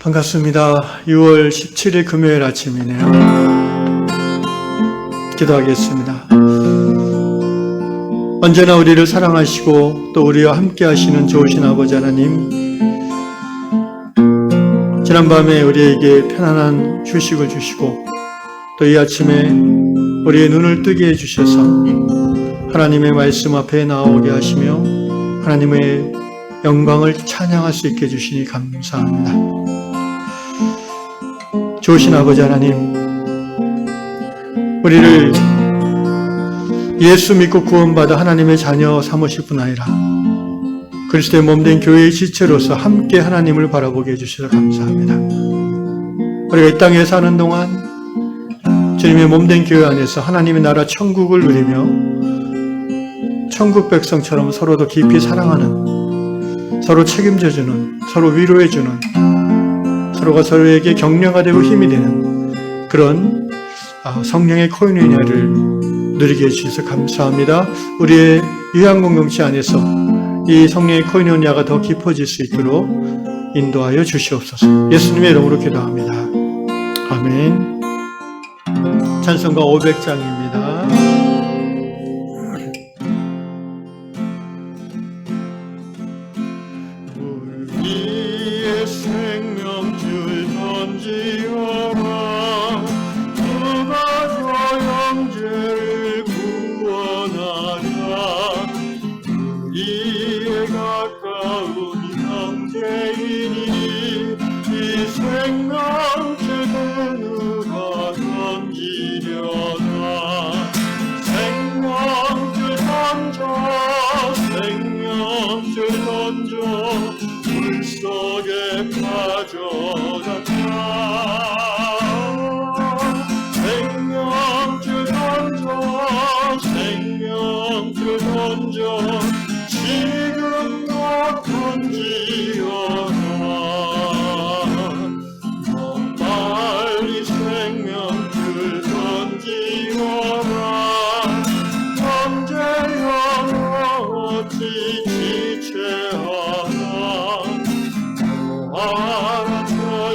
반갑습니다. 6월 17일 금요일 아침이네요. 기도하겠습니다. 언제나 우리를 사랑하시고 또 우리와 함께 하시는 좋으신 아버지 하나님, 지난밤에 우리에게 편안한 휴식을 주시고 또 이 아침에 우리의 눈을 뜨게 해주셔서 하나님의 말씀 앞에 나오게 하시며 하나님의 영광을 찬양할 수 있게 해주시니 감사합니다. 좋으신 아버지 하나님, 우리를 예수 믿고 구원받아 하나님의 자녀 삼으실 뿐 아니라 그리스도의 몸된 교회의 지체로서 함께 하나님을 바라보게 해주셔서 감사합니다. 우리가 이 땅에 사는 동안 주님의 몸된 교회 안에서 하나님의 나라 천국을 누리며 천국 백성처럼 서로 더 깊이 사랑하는, 서로 책임져주는, 서로 위로해주는, 서로가 서로에게 격려가 되고 힘이 되는 그런 성령의 코인유냐를 누리게 해주셔서 감사합니다. 우리의 유양공동체 안에서 이 성령의 코인유냐가 더 깊어질 수 있도록 인도하여 주시옵소서. 예수님의 이름으로 기도합니다. 아멘. 찬송가 500장입니다. 우리의 생명줄 던지어라. 누가 저 형제를 구원하랴. 우리의 가까운 형제이니 이 생명줄 누가 던지려나. 생명줄 던져, 생명줄 던져, 물속에 빠져나가. 생명줄 던져, 생명줄 던져, 지금도 던지어라. 더 빨리 생명줄 던지어라. 언제여 어찌 지체하나. 저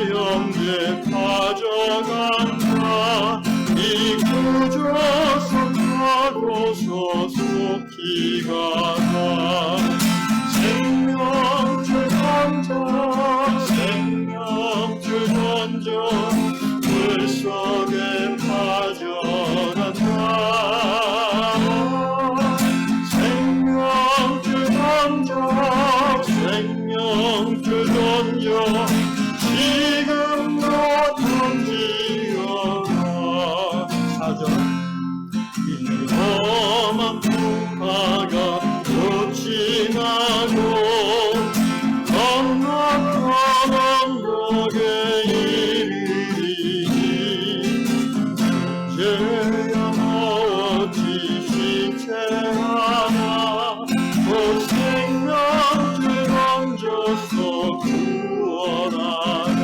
영계 빠져간다. 이 구조선 타고서 속히 가다. 생명줄 던져, 생명줄 던져, 물속에 빠져간다. 생명줄 던져, 생명줄 던져, 지금도 던지어라. 4절 이 험한 풍파가 꽃이 나고 건너편 언덕에 이르리니 이제야 어찌 지체하나. 곧 생명줄 던져서 구원하라.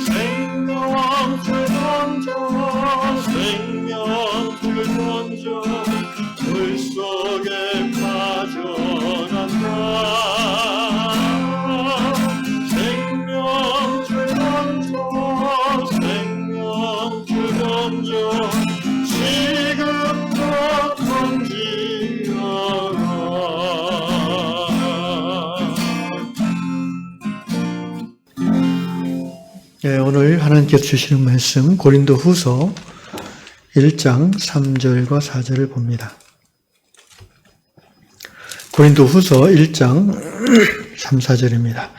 생명줄 던져, 생명줄 던져, 물속에 빠져난다. 생명줄 던져, 생명줄 던져, 지금도 던지어라. 네, 오늘 하나님께서 주시는 말씀 고린도후서 1장 3절과 4절을 봅니다. 고린도후서 1장 3, 4절입니다.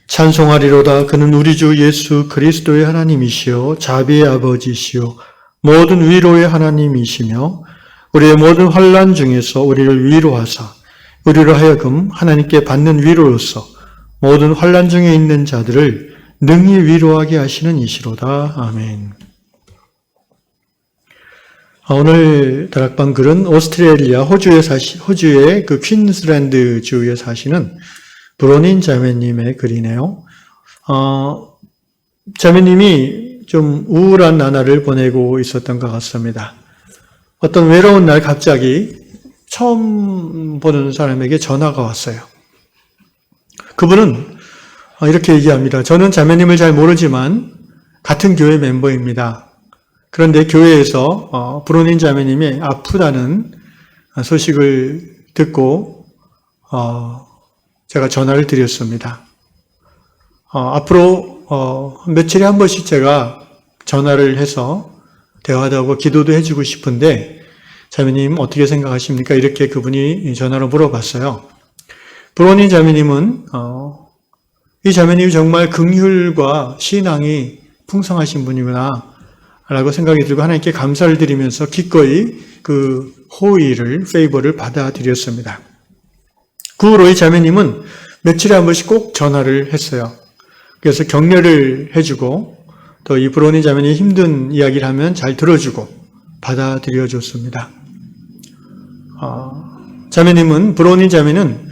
찬송하리로다. 그는 우리 주 예수 그리스도의 하나님이시요 자비의 아버지시요 모든 위로의 하나님이시며 우리의 모든 환난 중에서 우리를 위로하사 우리로 하여금 하나님께 받는 위로로서 모든 환난 중에 있는 자들을 능히 위로하게 하시는 이시로다. 아멘. 오늘 다락방 글은 오스트레일리아 호주의 그 퀸슬랜드 주에 사시는 브로닌 자매님의 글이네요. 자매님이 좀 우울한 나날을 보내고 있었던 것 같습니다. 어떤 외로운 날 갑자기 처음 보는 사람에게 전화가 왔어요. 그분은 이렇게 얘기합니다. 저는 자매님을 잘 모르지만 같은 교회 멤버입니다. 그런데 교회에서 브로닌 자매님이 아프다는 소식을 듣고 제가 전화를 드렸습니다. 앞으로 며칠에 한 번씩 제가 전화를 해서 대화도 하고 기도도 해주고 싶은데 자매님 어떻게 생각하십니까? 이렇게 그분이 전화로 물어봤어요. 브로닌 자매님은 이 자매님이 정말 긍휼과 신앙이 풍성하신 분이구나 라고 생각이 들고 하나님께 감사를 드리면서 기꺼이 그 호의를, 페이버를 받아들였습니다. 그 후로 이 자매님은 며칠에 한 번씩 꼭 전화를 했어요. 그래서 격려를 해주고 또 이 브로닌 자매님이 힘든 이야기를 하면 잘 들어주고 받아들여 줬습니다. 자매님은, 브로닌 자매는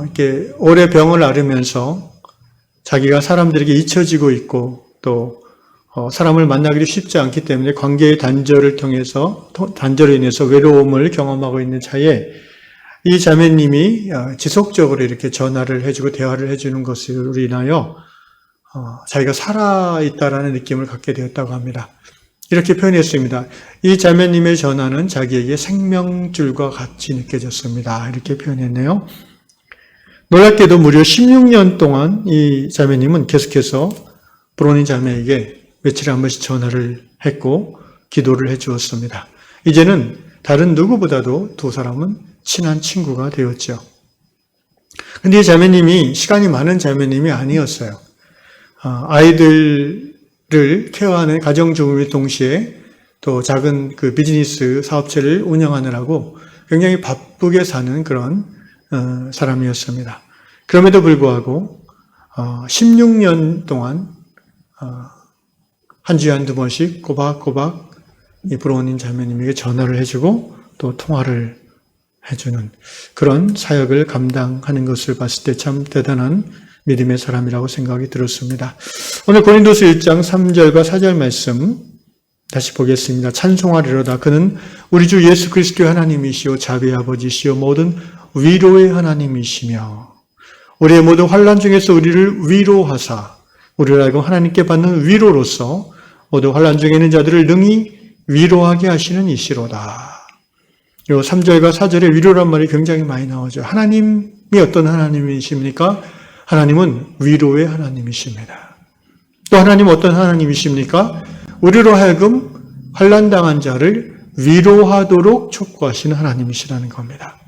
이렇게 오래 병을 앓으면서 자기가 사람들에게 잊혀지고 있고 또 사람을 만나기도 쉽지 않기 때문에 관계의 단절로 인해서 외로움을 경험하고 있는 차에 이 자매님이 지속적으로 이렇게 전화를 해주고 대화를 해주는 것으로 인하여 자기가 살아있다라는 느낌을 갖게 되었다고 합니다. 이렇게 표현했습니다. 이 자매님의 전화는 자기에게 생명줄과 같이 느껴졌습니다. 이렇게 표현했네요. 놀랍게도 무려 16년 동안 이 자매님은 계속해서 브로닌 자매에게 며칠에 한 번씩 전화를 했고 기도를 해 주었습니다. 이제는 다른 누구보다도 두 사람은 친한 친구가 되었죠. 근데 이 자매님이 시간이 많은 자매님이 아니었어요. 아이들을 케어하는 가정주부의 동시에 또 작은 그 비즈니스 사업체를 운영하느라고 굉장히 바쁘게 사는 그런 사람이었습니다. 그럼에도 불구하고 16년 동안 한 주에 한두 번씩 꼬박꼬박 이 브로닌 자매님에게 전화를 해주고 또 통화를 해주는 그런 사역을 감당하는 것을 봤을 때 참 대단한 믿음의 사람이라고 생각이 들었습니다. 오늘 고린도서 1장 3절과 4절 말씀 다시 보겠습니다. 찬송하리로다. 그는 우리 주 예수 그리스도의 하나님이시오 자비의 아버지시오 모든 위로의 하나님이시며 우리의 모든 환난 중에서 우리를 위로하사 우리를 알고 하나님께 받는 위로로서 모든 환난 중에 있는 자들을 능히 위로하게 하시는 이시로다. 이 3절과 4절에 위로란 말이 굉장히 많이 나오죠. 하나님이 어떤 하나님이십니까? 하나님은 위로의 하나님이십니다. 또 하나님은 어떤 하나님이십니까? 우리로 하여금 환난당한 자를 위로하도록 촉구하시는 하나님이시라는 겁니다.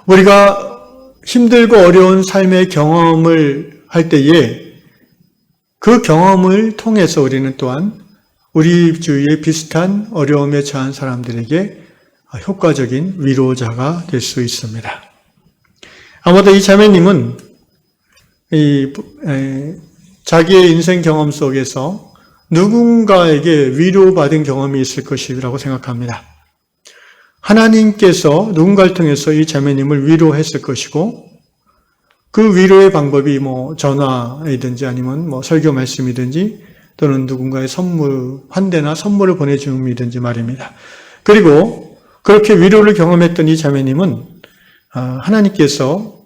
우리가 힘들고 어려운 삶의 경험을 할 때에 그 경험을 통해서 우리는 또한 우리 주위에 비슷한 어려움에 처한 사람들에게 효과적인 위로자가 될 수 있습니다. 아마도 이 자매님은 자기의 인생 경험 속에서 누군가에게 위로받은 경험이 있을 것이라고 생각합니다. 하나님께서 누군가를 통해서 이 자매님을 위로했을 것이고 그 위로의 방법이 전화이든지 아니면 설교 말씀이든지 또는 누군가의 선물, 환대나 선물을 보내줌이든지 말입니다. 그리고 그렇게 위로를 경험했던 이 자매님은 하나님께서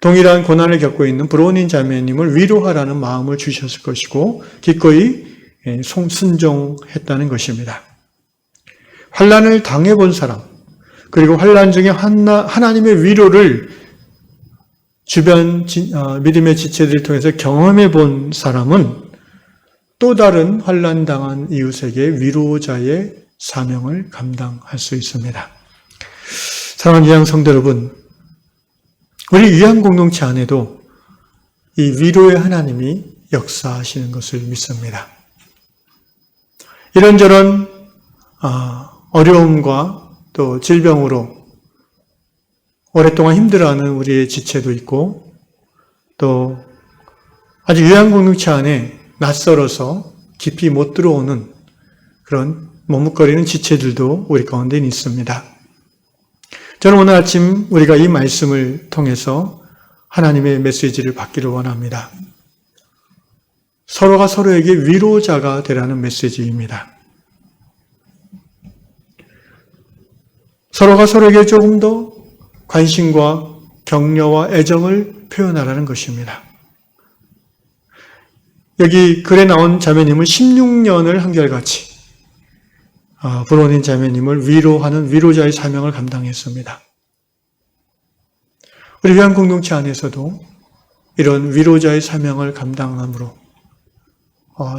동일한 고난을 겪고 있는 브로닌 자매님을 위로하라는 마음을 주셨을 것이고 기꺼이 순종했다는 것입니다. 환난을 당해본 사람, 그리고 환난 중에 하나님의 위로를 주변 믿음의 지체들을 통해서 경험해 본 사람은 또 다른 환난 당한 이웃에게 위로자의 사명을 감당할 수 있습니다. 사랑하는 유양 성도 여러분, 우리 유양 공동체 안에도 이 위로의 하나님이 역사하시는 것을 믿습니다. 이런저런 어려움과 또 질병으로 오랫동안 힘들어하는 우리의 지체도 있고 또 아직 유양 공동체 안에 낯설어서 깊이 못 들어오는 그런 머뭇거리는 지체들도 우리 가운데 있습니다. 저는 오늘 아침 우리가 이 말씀을 통해서 하나님의 메시지를 받기를 원합니다. 서로가 서로에게 위로자가 되라는 메시지입니다. 서로가 서로에게 조금 더 관심과 격려와 애정을 표현하라는 것입니다. 여기 글에 나온 자매님은 16년을 한결같이 브로닌 자매님을 위로하는 위로자의 사명을 감당했습니다. 우리 위안 공동체 안에서도 이런 위로자의 사명을 감당함으로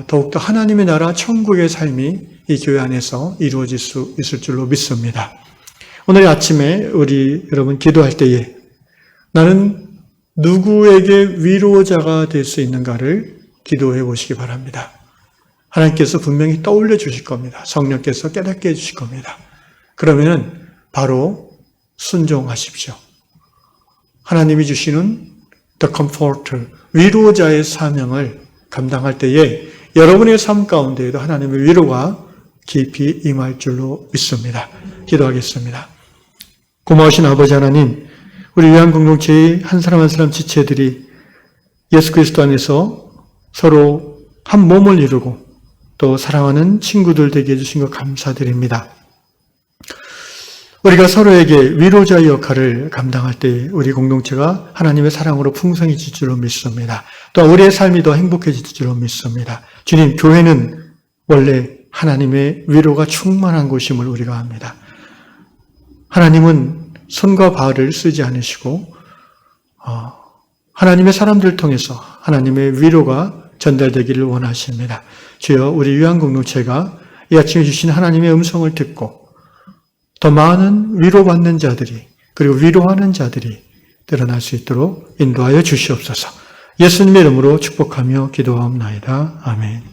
더욱더 하나님의 나라 천국의 삶이 이 교회 안에서 이루어질 수 있을 줄로 믿습니다. 오늘 아침에 우리 여러분 기도할 때에 나는 누구에게 위로자가 될 수 있는가를 기도해 보시기 바랍니다. 하나님께서 분명히 떠올려 주실 겁니다. 성령께서 깨닫게 해 주실 겁니다. 그러면 바로 순종하십시오. 하나님이 주시는 The Comforter, 위로자의 사명을 감당할 때에 여러분의 삶 가운데에도 하나님의 위로가 깊이 임할 줄로 믿습니다. 기도하겠습니다. 고마우신 아버지 하나님, 우리 위안 공동체의 한 사람 한 사람 지체들이 예수 그리스도 안에서 서로 한 몸을 이루고 또 사랑하는 친구들 되게 해주신 것 감사드립니다. 우리가 서로에게 위로자의 역할을 감당할 때 우리 공동체가 하나님의 사랑으로 풍성해질 줄로 믿습니다. 또 우리의 삶이 더 행복해질 줄로 믿습니다. 주님, 교회는 원래 하나님의 위로가 충만한 곳임을 우리가 압니다. 하나님은 손과 발을 쓰지 않으시고 하나님의 사람들을 통해서 하나님의 위로가 전달되기를 원하십니다. 주여, 우리 위안 공동체가 이 아침에 주신 하나님의 음성을 듣고 더 많은 위로받는 자들이 그리고 위로하는 자들이 드러날 수 있도록 인도하여 주시옵소서. 예수님의 이름으로 축복하며 기도하옵나이다. 아멘.